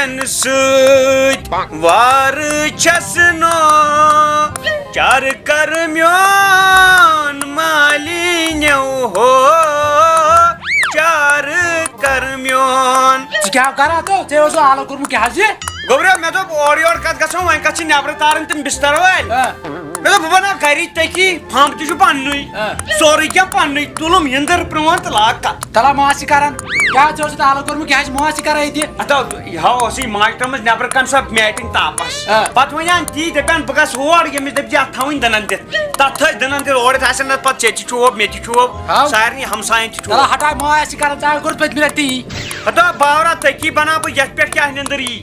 men süt var çasno çar karmyon malinev ho çar karmyon. Kya kara to? Te ozo alo kurmu kya haji? Gobra me dop oriyor kat gasam wan kaçın nebra tarın tim bistar vel. Me dop bana gari teki pump tişu pannuy. Sorry kya pannuy tulum yender promant lakat. Tala muasi karan. Kya te ozo alo kurmu kya haji muasi kara idi? Ata ha osi maçtamız nebra kan sab meeting tapas. Pat wanyan ti depen bagas hoar yemis dep ja thawin danandet. Tathay danandet or thasanat pat chechi chuob meti chuob. Sarni hamsayen ti Tala chuob. hatay muasi karan ta kurut pet milati. Ata bavra teki bana bu yetpet kya hinendri.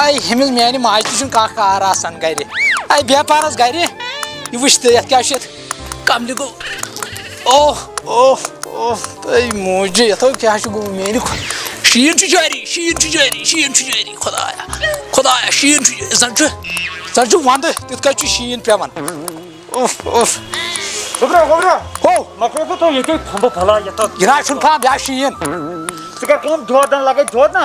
Ay hemiz meyani maaş düşün kalk arasan gayri. Ay bir paras gayri. Yuvuştu yat kaşet. Kamli go. Oh. Ay mucize ya tabii ki şu go meyani. Şiir çüceri. Kodaya şiir çüceri. Zancı vandı. Tıkaçı şiir piyaman. Of. Gobra. Ho. Makro to yeke thamba phala yata. Giray şun pam ya şiir. Sikar kum jodan lage jodna.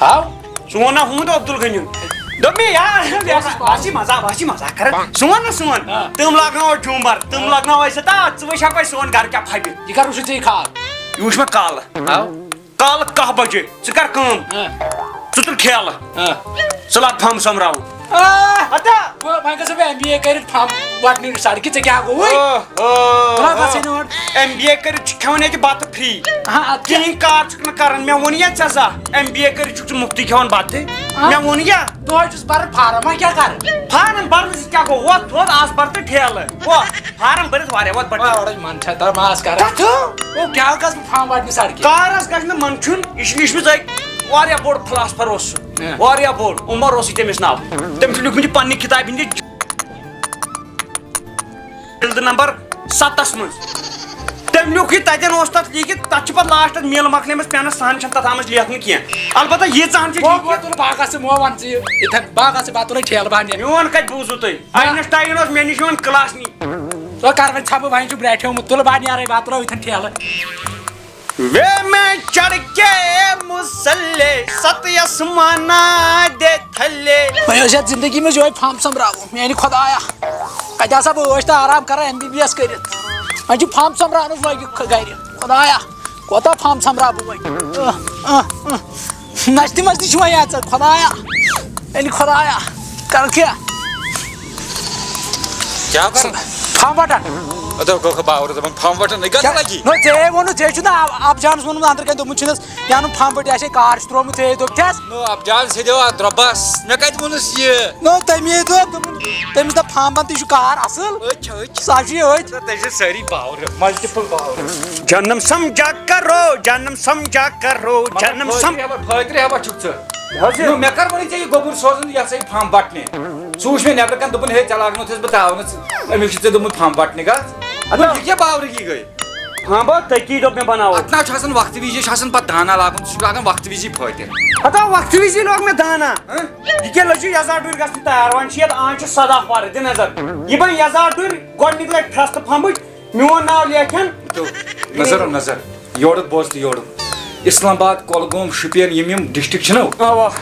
ہاو سون ہُہُنٛد عبدل غنی دوٚپ مےٚ یار واسی مزا کران سون نا سون تِم لاگناوو جوٗمر تِم لاگناوو أسۍ ژٕ وٕچھ ہٮ۪کو سون گرٕ کیٛاہ پھبہِ یہ کر وٕچھُن ژےٚ کھال یہِ وٕچھ مےٚ کالہٕ 10 بجے ژٕ کر کٲم ژٕ تُل ٹھیلہٕ ژٕ لاگ پھمب سوٚمبراوُن وۄنۍ گژھٕ بہٕ MBA کٔرِتھ پھمب وٹنہِ سڑکہِ ژےٚ کیٛاہ گوٚوُے MBA کٔرِتھ چھِ کھٮ۪وان ییٚتہِ بتہٕ فری کِہیٖنۍ کار چھُکھ نہٕ کران مےٚ ووٚن یا ژےٚ سا MBA کٔرِتھ چھُکھ ژٕ مُفتٕے کھٮ۪وان بتہٕ مےٚ ووٚن یا دۄہے چھُس بران فارم وۄنۍ کیٛاہ کرٕ فارم برنہٕ سۭتۍ کیٛاہ گوٚو وۄتھ تھوٚد آس بر تہٕ ٹھیلہٕ فارم بٔرِتھ واریاہ وۄتھ بڑٕ من چھا تماس کران کیٛاہ گژھٕ بہٕ پھمب وٹنہِ سڑکہِ کارس گژھِ نہٕ منٛدچھُن یہِ چھُ لیٖچھمٕژ أکۍ واریاہ بوٚڑ فلاسفر اوس سُہ واریاہ بوٚڑ عمر اوسُے تٔمِس ناو تٔمۍ چھُ لیوٗکھمُت یہِ پننہِ کِتابہِ ہِنٛدِ جلدٕ نمبر 7 منٛز تٔمۍ لیوٗکھ یہِ تتٮ۪ن اوس تتھ لیٖکھِتھ تتھ چھِ پتہٕ لاسٹس میٖل مۄکلیمٕژ پینس سہن چھنہٕ تتھ آمٕژ لیکھنہٕ کینٛہہ البتہ ییٖژہن چھِ تُل باغس ژٕ مو ون ژٕ یِتھن باغس ژٕ پتہٕ تُلے ٹھیلہٕ بانہِ میون کتہِ بوٗزوٕ تُہۍ آینسٹاین اوس مےٚ نِش یِوان کلاس نی ژٕ کر وۄنۍ ژھپہٕ وۄنۍ چھُ برٛیٹھیومُت تُل بانہِ یارے بتہٕ ترٛٲو یِتھن ٹھیلہٕ وے میں چڑھ کے مسلے ستیس مانا دے تھلے وۄنۍ ٲسۍ یتھ زندگی منٛز یِہوے پھمب سوٚمبراوُن میانہِ خۄدایا کتہِ ہسا بہٕ ٲسۍ تہٕ آرام کران MBBS کٔرِتھ وۄنۍ چھُ پھمب سوٚمبراونس لٲگِتھ گرِ خۄدایا کوتاہ پھمب سوٚمبراو بہٕ وۄنۍ نچتہِ مچتہِ چھُ وۄنۍ یژٕ خۄدایا میانہِ خۄدایا کرٕ کیٛاہ کیا کر پھمب وٹان باور دپان پھمب وٹان لگی ژےٚ ووٚنُتھ ژےٚ چھُنہ ابجانس ووٚنمُت أنٛدرٕ کَنۍ دوٚپمُت چھُنس یہِ اَنُن پھمب وٹہِ اَسے کار چھُ ترٛوومُت ژےٚ دوٚپتھس نو ابجان سیدیو اتھ رۄبس مےٚ کتہِ ووٚنُس یہِ نو تٔمی دوٚپ تٔمِس دوٚپ پھمبن تہِ چھُ کار اصٕل سۄ چھِ أتھۍ تۄہہِ چھِ سٲری باور ملٹِپل باور جنم سمجھا کرو جنم فٲطرٕ ہیٚبا چھُکھ ژٕ مےٚ کر ووٚنُے ژےٚ یہِ گوٚبُر سوزُن یہِ ہسا یہِ پھمب وٹنہِ ژٕ وٕچھ مےٚ نٮ۪برٕ کَنۍ دوٚپُن ہے ژےٚ لاگنوتھس بہٕ تاونہٕ أمِس چھُ ژےٚ دوٚپمُت پھمب وٹنہِ گژھ یہِ کیٛاہ باورٕگی گٔے پھمب تٔتی دوٚپ مےٚ بناوو اتھ نہ چھُ آسان وقتہٕ وِزِ چھُ آسان پتہٕ دانا لاگُن ژٕ چھُکھ لاگان وقتہٕ وِزی فٲطر ہتا وقتہٕ وِزی لوگ مےٚ دانا یہِ کیٛاہ لٔجِو یزار ڈوٗرۍ گژھنہِ تیار وۄنۍ چھِ یتھ آز چھِ 17 پَرٕ دِ نظر یہِ بنہِ یزار ڈوٗرۍ گۄڈنِکۍ لٹہِ فٔسٹ پھمبٕچ میون ناو لیکھن نظر نظر یورُک بوز تہٕ یورُک اسلام آباد کۄلگوم شُپین یِم ڈسٹرک چھِنہ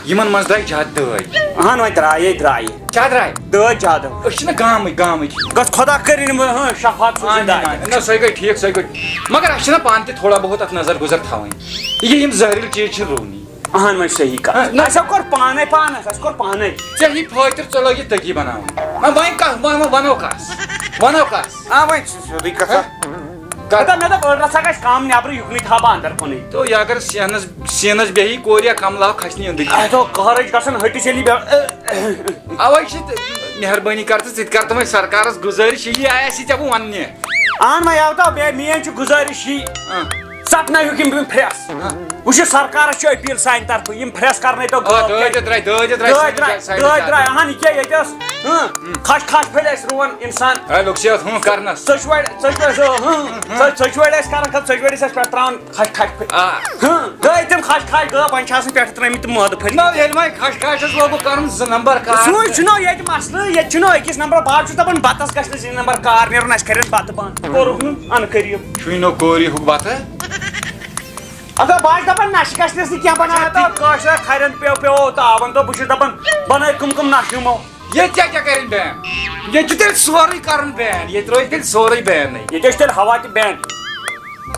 یِمن منٛز درٛاے زیادٕ دٲدۍ اہن وۄنۍ درٛایے درٛایہِ کیٛاہ درٛاے دٲدۍ زیادٕ أسۍ چھِنہ گامٕکۍ گژھ خۄدا کٔرِنۍ شفاعت نہ سۄے گٔے ٹھیٖک سۄے گٔے مگر اَسہِ چھِنہ پانہٕ تہِ تھوڑا بہت اتھ نظر گُزر تھاوٕنۍ یہِ یِم زہریٖلہٕ چیٖز چھِ رُونی اہن وۄنۍ صحیح کتھ اَسہِ کوٚر پانے پانس اَسہِ کوٚر پانے ژےٚ یہِ فٲطر ژٕ لٲگِتھ تٔتی بناوُن وۄنۍ کَتھ وَنو کَس آ وۄنۍ سیوٚدُے کتھا مےٚ دوٚپ أڑ رژھا گژھِ کم نیبرٕ یُکنُے تھاو بہٕ اندر کُنٕے تو یہِ اگر سینس بیٚہی کورِ یا کملاو کھسنہِ أنٛدٕرۍ اَسہِ دوٚپ کارٕچ گژھان ہٹِس ییٚلہِ اوے چھِ مہربٲنی کر تہٕ ژٕ تہِ کر تِمے سرکارس گُزٲرِش یہِ آسہِ ژےٚ بہٕ وَننہِ اہن وۄنۍ یوتاہ بیٚیہِ میٲنۍ چھِ گُزٲرِش یی ژٹنٲیہُکھ یِم فرٛیس وٕچھِو سرکارس چھِ أپیٖل سانہِ طرفہٕ یِم فرٛیس کرنٲیتو دٲدۍ درٛاے اہن یہِ کیٛاہ ییٚتہِ ٲس کھش پھٔلۍ ٲسۍ رُوان اِنسان لُکھ کرنس ژۄچوٲڑۍ ٲسۍ کران ژۄچوٲڑۍ ٲسۍ اَسہِ پٮ۪ٹھ تراوان کھش پھٔلۍ گٔے تِم کھش گٲو وۄنۍ چھِ آسان پٮ۪ٹھٕ ترٲمٕتۍ تِم مٲدٕ پھٔلۍ ییٚلہِ وۄنۍ کھش لوگُکھ کرُن 2 نمبر سُے چھُنہ ییٚتہِ مسلہٕ ییٚتہِ چھُنہ أکِس نمبر بہٕ چھُس دپان بتس گژھِ نہٕ 2 نمبر کار نیرُن اَسہِ کھرٮ۪س بتہٕ بنٛد کوٚرُکھ نہٕ ان قریٖب شُنو کورِ ہُک بتہٕ اگر بہٕ چھُس دپان نشہٕ گژھنس نہٕ کینٛہہ بناو کٲشر کھرٮ۪ن پیٚو تاون تہٕ بہٕ چھُس دپان بنٲے کٕم نشہٕ یِمو ییٚتہِ کیٛاہ کرٕنۍ بین ییٚتہِ چھُ تیٚلہِ سورُے کرُن بین ییٚتہِ روزِ تیٚلہِ سورُے بینٕے ییٚتہِ چھُ تیٚلہِ ہوا تہِ بینٛڈ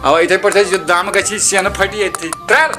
اوا یِتھے پٲٹھۍ یہِ دم گژھِ سینہٕ پھٹہِ ییٚتھی ترٛےٚ